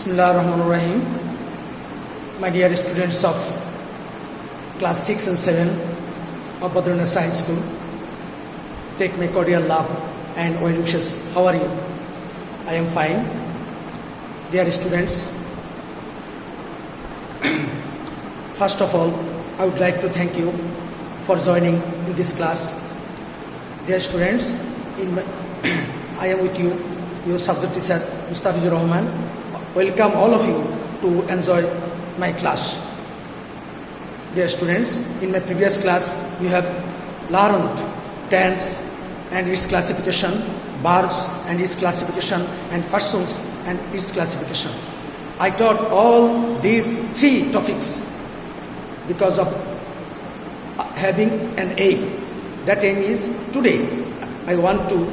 Bismillahirrahmanirrahim. My dear students of class 6 and 7 of Badrinath High School, take my cordial love and well wishes. How are you? I am fine. Dear students, first of all, I would like to thank you for joining in this class. Dear students, I am with you, your subject teacher Mustafizur Rahman. Welcome all of you to enjoy my class. Dear students, in my previous class, we have learned tense and its classification, verbs and its classification, and functions and its classification. I taught all these three topics because of having an aim. That aim is today I want to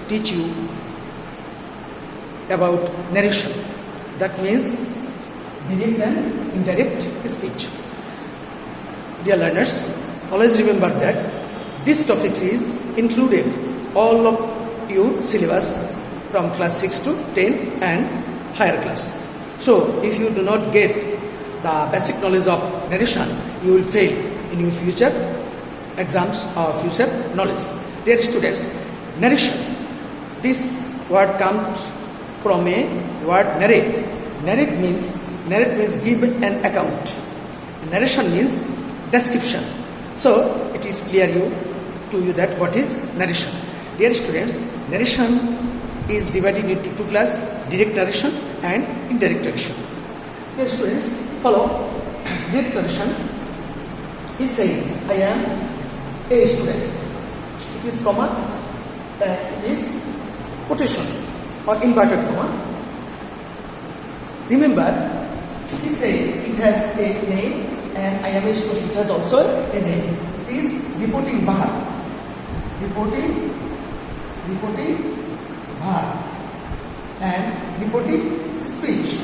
teach you about narration. That means direct and indirect speech. Dear learners, always remember that this topic is included all of your syllabus from class 6 to 10 and higher classes. So if you do not get the basic knowledge of narration, you will fail in your future exams or future knowledge. Dear students, narration. This word comes from a word narrate. Narrate means give an account. Narration means description. So it is clear to you that what is narration. Dear students, narration is divided into two classes: direct narration and indirect narration. Dear students, follow. Direct narration is saying, I am a student. It is comma, it is quotation or inverted comma. Remember, he said it has a name and I am a student. It has also a name. It is reporting verb. Reporting verb and reporting speech.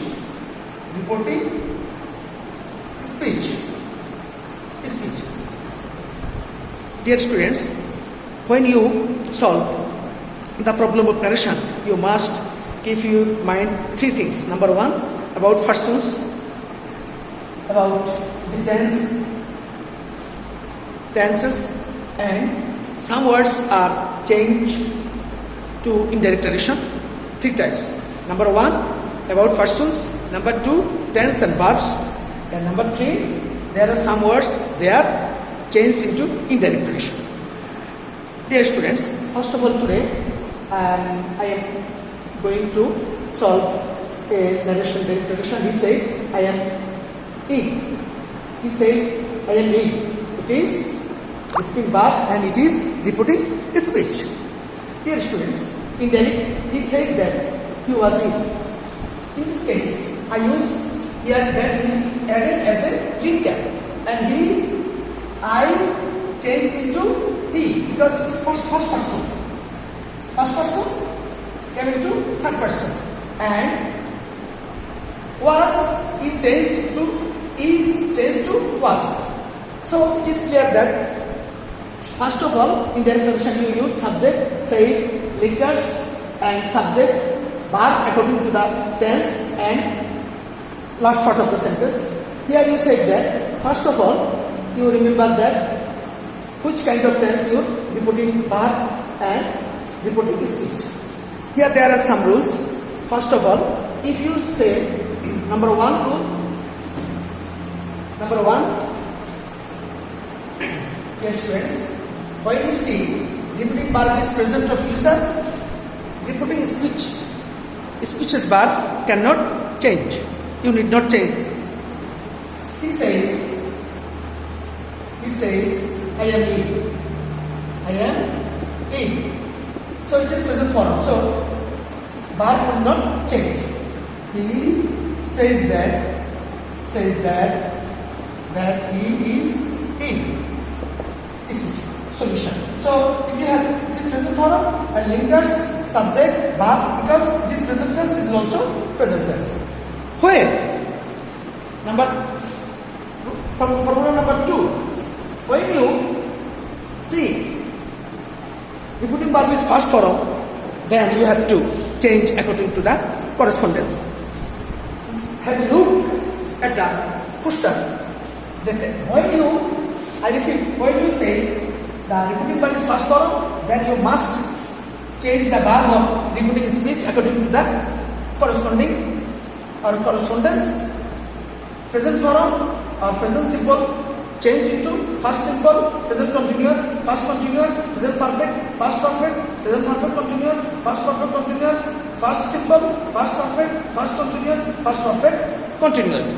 Reporting speech. Dear students, when you solve the problem of narration, you must keep your mind three things. Number one, about persons, about the tenses, and some words are changed to indirect narration. Three types. Number one, about persons. Number two, tense and verbs. And number three, there are some words they are changed into indirect narration. Dear students, first of all today I am going to solve a narration direct narration. He said I am E. He said I am E. It is repeating verb and it is reporting speech. Dear students, indirect, he said that he was E. In this case, I use here that he added as a linker and I changed into he because it is first person. First person came into third person and was is changed to was. So it is clear that first of all in direct narration you use subject, say, linkers and subject, verb according to the tense and last part of the sentence. Here you said that first of all you remember that which kind of tense you reporting verb and reporting speech. Here there are some rules. First of all, if you say number one, yes friends, when you see reporting verb is present or future, reporting speech's verb cannot change. You need not change. He says, I am E. I am E. So it is present form. So verb will not change. He says that he is E. This is solution. So if you have this present form and linkers, subject, verb, because this present tense is also present tense. Where? Formula number 2. When you see reporting verb is first form, then you have to change according to the correspondence. have you looked at the footer? That when you, I repeat, when you say the repeating verb is first form, then you must change the verb of repeating speech according to the corresponding or correspondence. Present form or present simple change into past simple, present continuous, past continuous, present perfect, past perfect, present perfect continuous, past perfect continuous, past simple, past perfect, past continuous, past perfect continuous.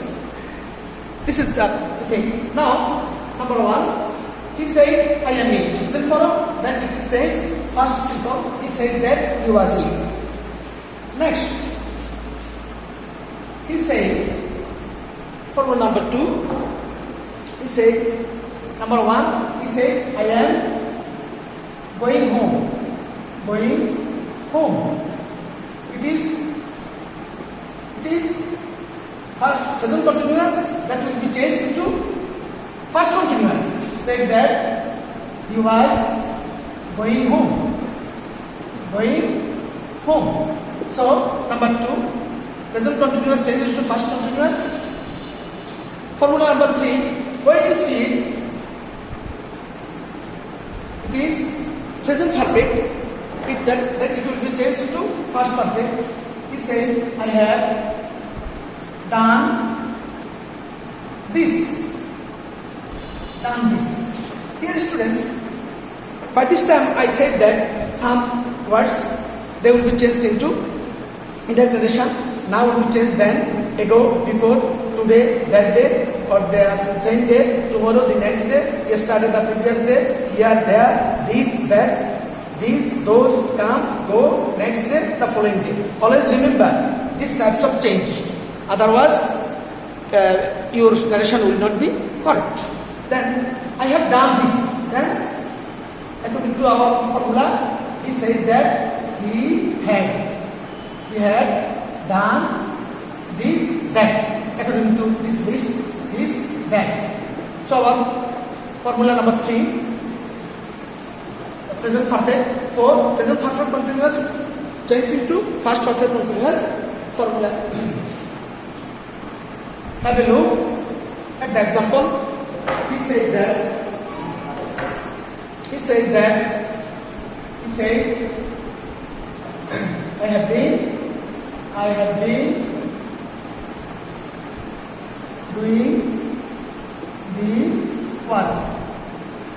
This is the thing. Now, number one, he said, I am he. Present form, then it says past simple, he said that he was he. Next, he said, form number two, he said, number one, he said, I am going home. Going home. It is past present continuous that will be changed into past continuous. Said that he was going home. Going home. So, number two, present continuous changes to past continuous. Formula number three, when you see it is present perfect, then it will be changed into past perfect. He said, I have done this. Done this. Dear students, by this time I said that some words they will be changed into indirect narration. Now will be changed then, ago, before, today, that day, or the same day, tomorrow, the next day, yesterday, the previous day, here, there, this, that, these, those, come, go, next day, the following day. Always remember these types of change. Otherwise, your narration will not be correct. Then, I have done this. Then, according to our formula, he said that he had done this, that. According to this list, this, that. So, our formula number 3, present perfect. 4, present perfect continuous change into past perfect continuous formula. Have a look at the example. He said, I have been doing the work.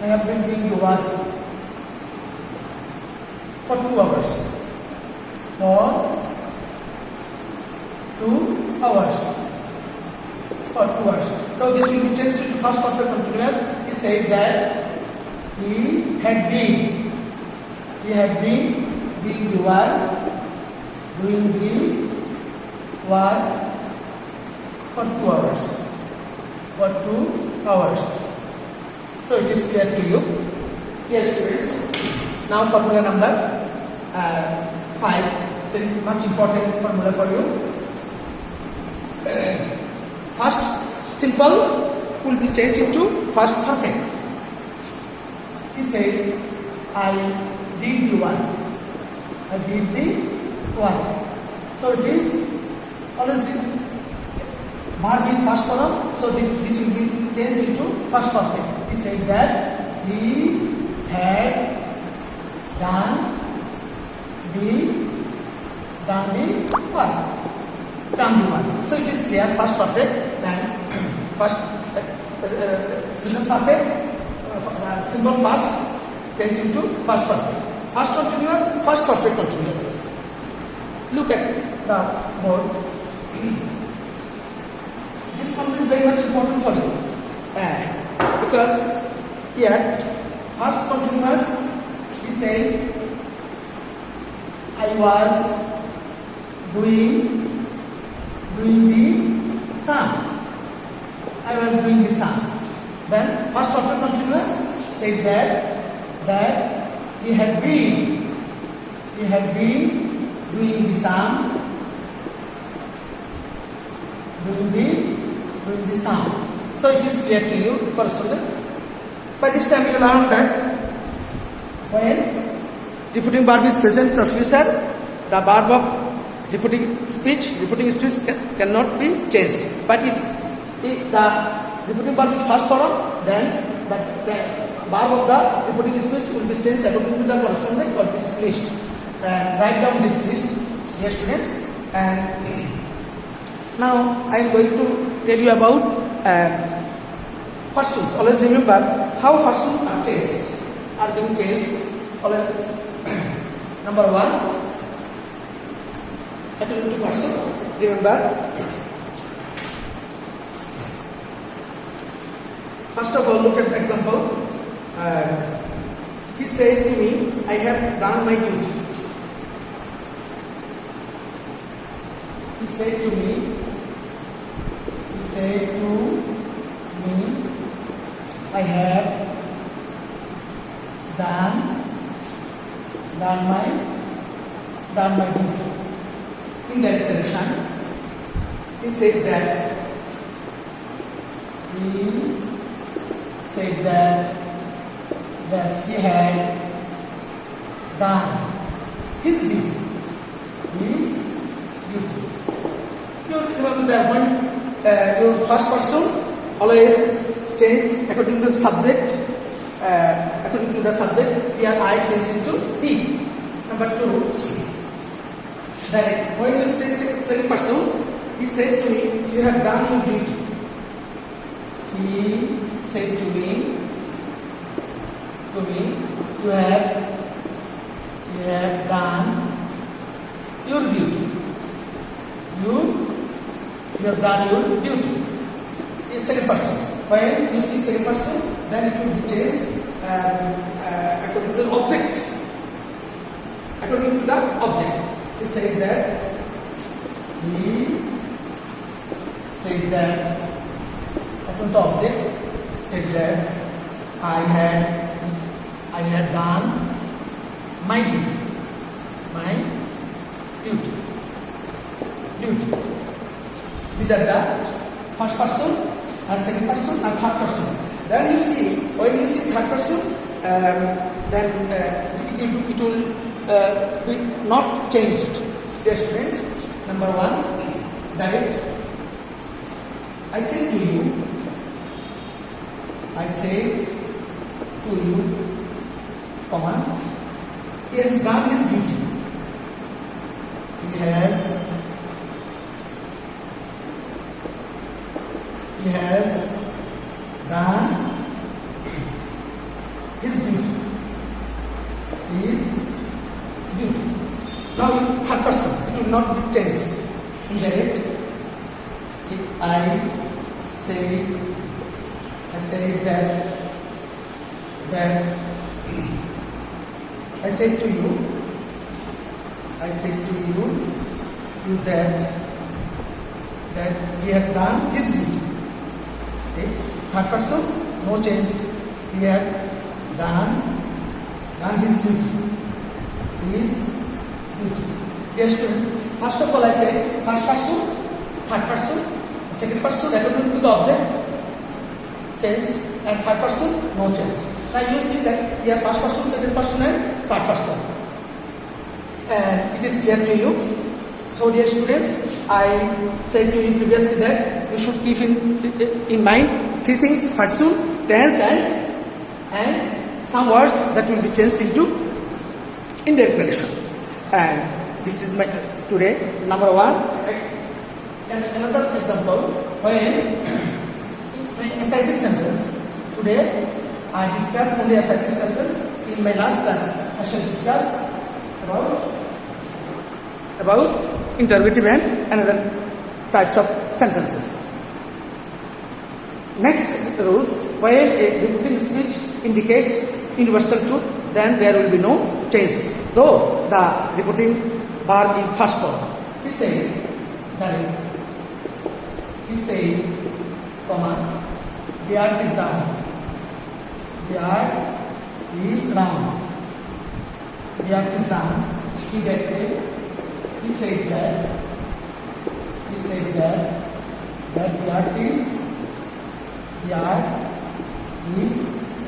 I have been doing the work for 2 hours. For 2 hours. So this will be changed to first perfect continuous. He said that he had been doing the work for 2 hours. For 2 hours. So it is clear to you. Yes, students. Now formula number 5. Very much important formula for you. First simple will be changed into first perfect. He said, I did the work. I did the work. So it is always verb is past form, so this will be changed into first perfect. He said that he had done the work. So it is clear, first perfect and first present perfect, simple past change into first perfect. First continuous, first perfect continuous. Look at the board. This formula is very much important for you because here first continuous we say I was doing the sum. I was doing the sum. Then first perfect continuous say that he had been doing the sum. Doing the sum. So it is clear to you, correspondence. By this time you learn that when repeating verb is present or future, the verb of repeating speech cannot be changed. But if the repeating verb is first form, then the verb of the repeating speech will be changed according to the corresponding or this list. Write down this list, dear students. And now I am going to tell you about persons. Always remember how persons are being changed. Number one, according to person, remember. First of all, look at the example. He said to me, I have done my duty. He said to me, I have done my duty. In that direction, he said that he had done his duty. You remember that when your first person always changed according to the subject. Here I changed into he. Number two, that when you say second person, he said to me, you have done your duty. He said to me, you have done your duty. You have done your duty. Is second person. When you see second person, then it will be changed according to the object. According to the object, he said that according to the object, said that I had done my duty. These are the first person and second person and third person. Then you see, when you see third person, then it will be not changed. Dear students, number one, direct. I said to you, comma, he has done his duty. He has done his duty. Now in third person, it will not be changed. Indirect. I said to you that he had done his duty. Okay. Third person, no change. He had done his duty. Yes, student. First of all, I said first person, third person, second person according to the object changed, and third person no change. Now you see that here first person, second person, and third person. And it is clear to you. So, dear students, I said to you previously that you should keep in mind three things: person, tense, and some words that will be changed into indirect relation. And this is my today number one. And another example, when in assertive sentence, today I discussed only assertive sentence. In my last class, I shall discuss about interrogative and another types of sentences. Next rules: while a repeating speech indicates universal truth, then there will be no change, though the repeating verb is first form. He said, comma, the earth is round. The earth is round. The earth is round. He said that the earth is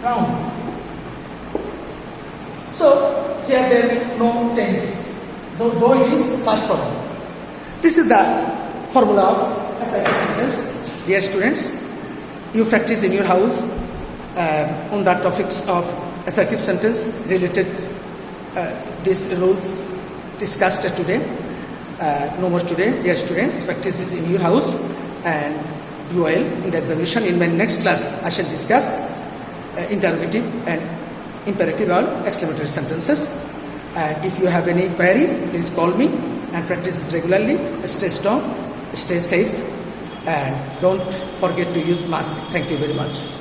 round. So here there is no change, though it is first form. This is the formula of assertive sentence. Dear students, you practice in your house on the topics of assertive sentence related these rules discussed today. No more today, dear students. Practice is in your house and do well in the examination. In my next class, I shall discuss interrogative and imperative or exclamatory sentences. And if you have any query, please call me and practice regularly. Stay strong, stay safe, and don't forget to use mask. Thank you very much.